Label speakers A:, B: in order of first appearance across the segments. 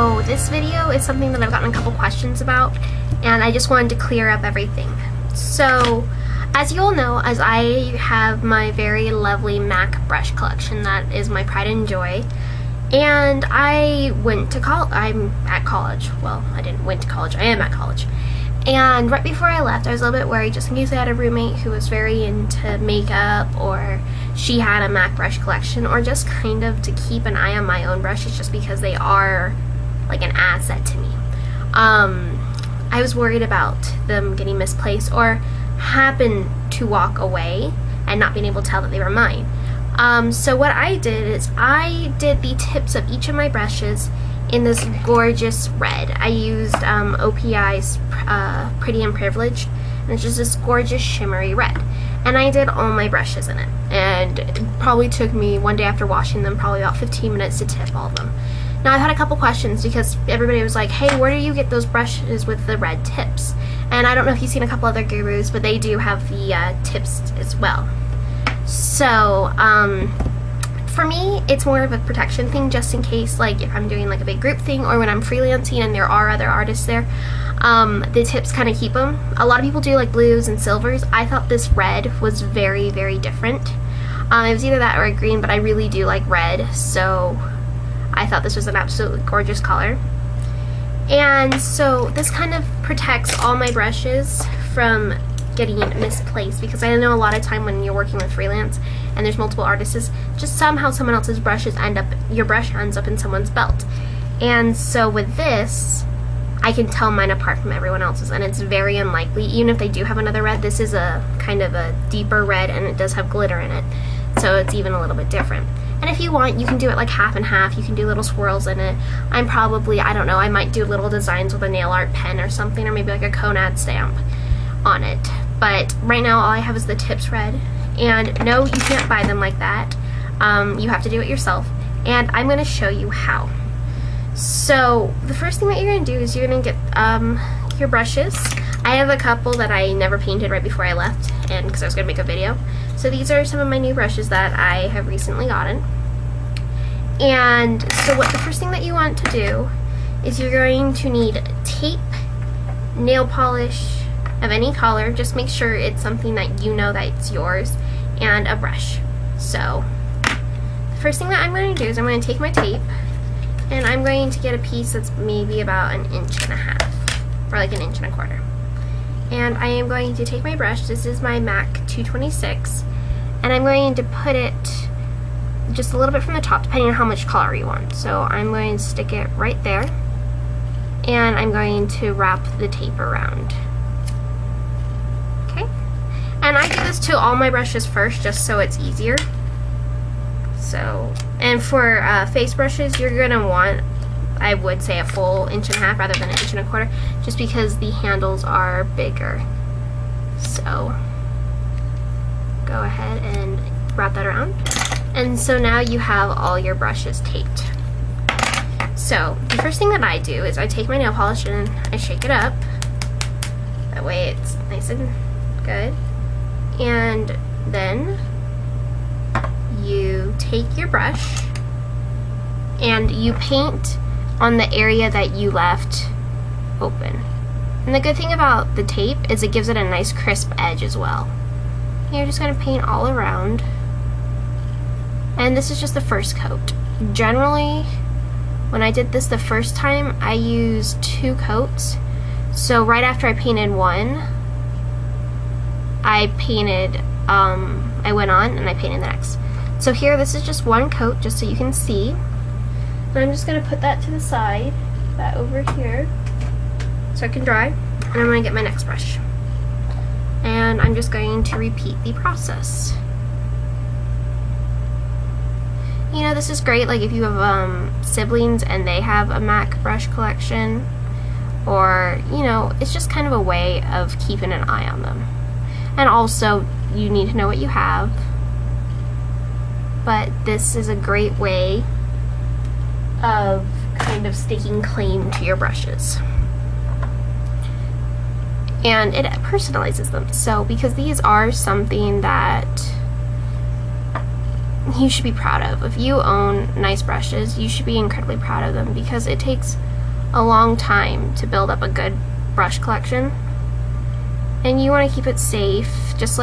A: So this video is something that I've gotten a couple questions about, and I just wanted to clear up everything. So, as you all know, as I have my very lovely MAC brush collection that is my pride and joy, and I went to college. I'm at college. Well, I didn't went to college. I am at college. And right before I left, I was a little bit worried just in case I had a roommate who was very into makeup, or she had a MAC brush collection, or just kind of to keep an eye on my own brushes just because they are like an asset to me. I was worried about them getting misplaced or happen to walk away and not being able to tell that they were mine. So what I did is I did the tips of each of my brushes in this gorgeous red. I used OPI's Pretty and Privileged, and it's just this gorgeous shimmery red. And I did all my brushes in it, and it probably took me one day after washing them probably about 15 minutes to tip all of them. Now I've had a couple questions because everybody was like, hey, where do you get those brushes with the red tips? And I don't know if you've seen a couple other gurus, but they do have the tips as well. So for me, it's more of a protection thing, just in case, like if I'm doing like a big group thing or when I'm freelancing and there are other artists there, the tips kind of keep them. A lot of people do like blues and silvers. I thought this red was very, very different. It was either that or a green, but I really do like red, so I thought this was an absolutely gorgeous color. And so this kind of protects all my brushes from getting misplaced, because I know a lot of time when you're working with freelance and there's multiple artists, just somehow someone else's brushes your brush ends up in someone's belt. And so with this, I can tell mine apart from everyone else's, and it's very unlikely, even if they do have another red. This is a kind of a deeper red, and it does have glitter in it, so it's even a little bit different. And if you want, you can do it like half and half. You can do little swirls in it. I don't know, I might do little designs with a nail art pen or something, or maybe like a Conad stamp on it. But right now all I have is the tips red, and no, you can't buy them like that. You have to do it yourself, and I'm going to show you how. So the first thing that you're going to do is you're going to get your brushes. I have a couple that I never painted right before I left, and because I was going to make a video. So these are some of my new brushes that I have recently gotten. And so what the first thing that you want to do is you're going to need tape, nail polish of any color. Just make sure it's something that you know that it's yours, and a brush. So the first thing that I'm going to do is I'm going to take my tape, and I'm going to get a piece that's maybe about 1.5 inches, or like 1.25 inches. And I am going to take my brush, this is my MAC 226, and I'm going to put it just a little bit from the top, depending on how much color you want. So I'm going to stick it right there, and I'm going to wrap the tape around. Okay? And I do this to all my brushes first, just so it's easier. So, and for face brushes, you're going to want, I would say, a full 1.5 inches rather than 1.25 inches, just because the handles are bigger. So go ahead and wrap that around. And so now you have all your brushes taped. So the first thing that I do is I take my nail polish and I shake it up. That way it's nice and good. And then you take your brush and you paint on the area that you left open. And the good thing about the tape is it gives it a nice crisp edge as well. You're just going to paint all around. And this is just the first coat. Generally, when I did this the first time, I used 2 coats. So right after I painted one, I went on and I painted the next. So here, this is just 1 coat, just so you can see. And I'm just going to put that to the side, that over here, so it can dry. And I'm going to get my next brush. And I'm just going to repeat the process. You know, this is great, like if you have siblings and they have a MAC brush collection, or, you know, it's just kind of a way of keeping an eye on them. And also, you need to know what you have. But this is a great way of kind of staking claim to your brushes. And it personalizes them. So, because these are something that you should be proud of. If you own nice brushes, you should be incredibly proud of them, because it takes a long time to build up a good brush collection, and you want to keep it safe. Just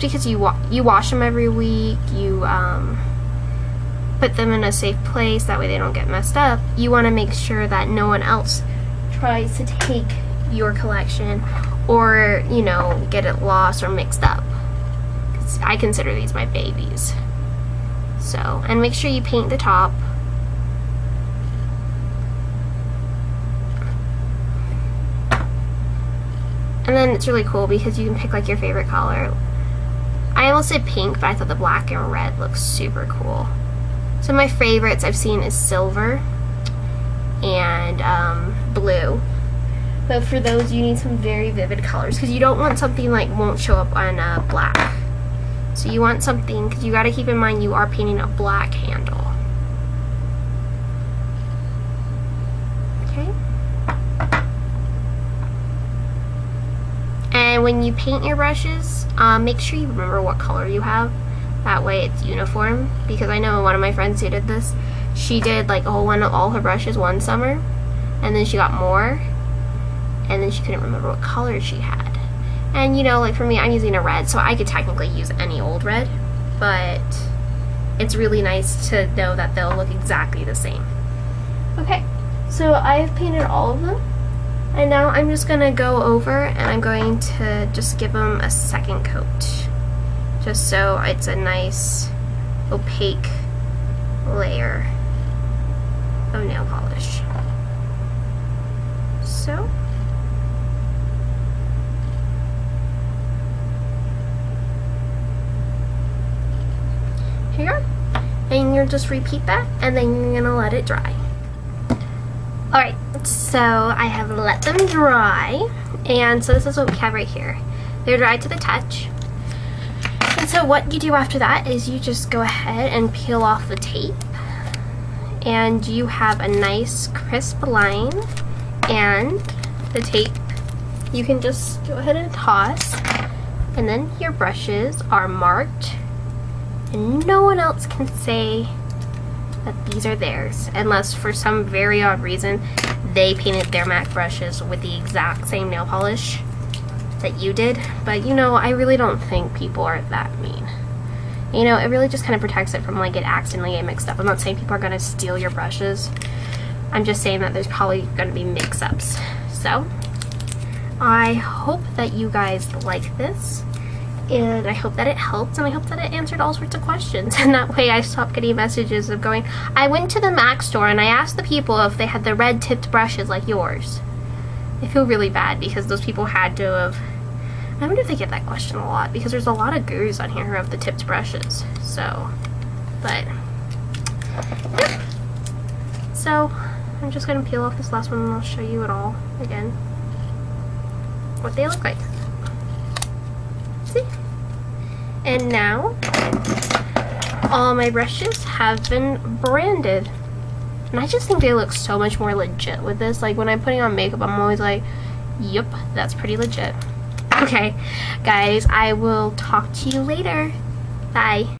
A: because you wash them every week, you put them in a safe place, that way they don't get messed up. You want to make sure that no one else tries to take your collection or, you know, get it lost or mixed up. 'Cause I consider these my babies. So, and make sure you paint the top. And then it's really cool because you can pick like your favorite color. I almost said pink, but I thought the black and red looks super cool. Some of my favorites I've seen is silver and blue. But for those, you need some very vivid colors because you don't want something like won't show up on black. So you want something, because you got to keep in mind you are painting a black handle. Okay. And when you paint your brushes, make sure you remember what color you have. That way it's uniform, because I know one of my friends who did this. She did like all her brushes one summer, and then she got more, and then she couldn't remember what color she had. And you know, like for me, I'm using a red, so I could technically use any old red, but it's really nice to know that they'll look exactly the same. Okay, so I've painted all of them, and now I'm just gonna go over and I'm going to just give them a second coat, just so it's a nice opaque layer of nail polish. So here you go. And you'll just repeat that, and then you're gonna let it dry. Alright, so I have let them dry, and so this is what we have right here. They're dry to the touch. And so what you do after that is you just go ahead and peel off the tape, and you have a nice crisp line, and the tape you can just go ahead and toss, and then your brushes are marked, and no one else can say that these are theirs, unless for some very odd reason they painted their MAC brushes with the exact same nail polish that you did. But you know, I really don't think people are that mean. You know, it really just kind of protects it from like it accidentally get mixed up. I'm not saying people are gonna steal your brushes. I'm just saying that there's probably gonna be mix-ups. So I hope that you guys like this, and I hope that it helped, and I hope that it answered all sorts of questions, and that way I stopped getting messages of going, I went to the MAC store and I asked the people if they had the red tipped brushes like yours. I feel really bad because those people had to have, I wonder if they get that question a lot, because there's a lot of gurus on here who have the tipped brushes, so, but, yep. So, I'm just going to peel off this last one and I'll show you it all again, what they look like. See? And now, all my brushes have been branded. And I just think they look so much more legit with this. Like when I'm putting on makeup, I'm always like, yep, that's pretty legit. Okay, guys, I will talk to you later. Bye.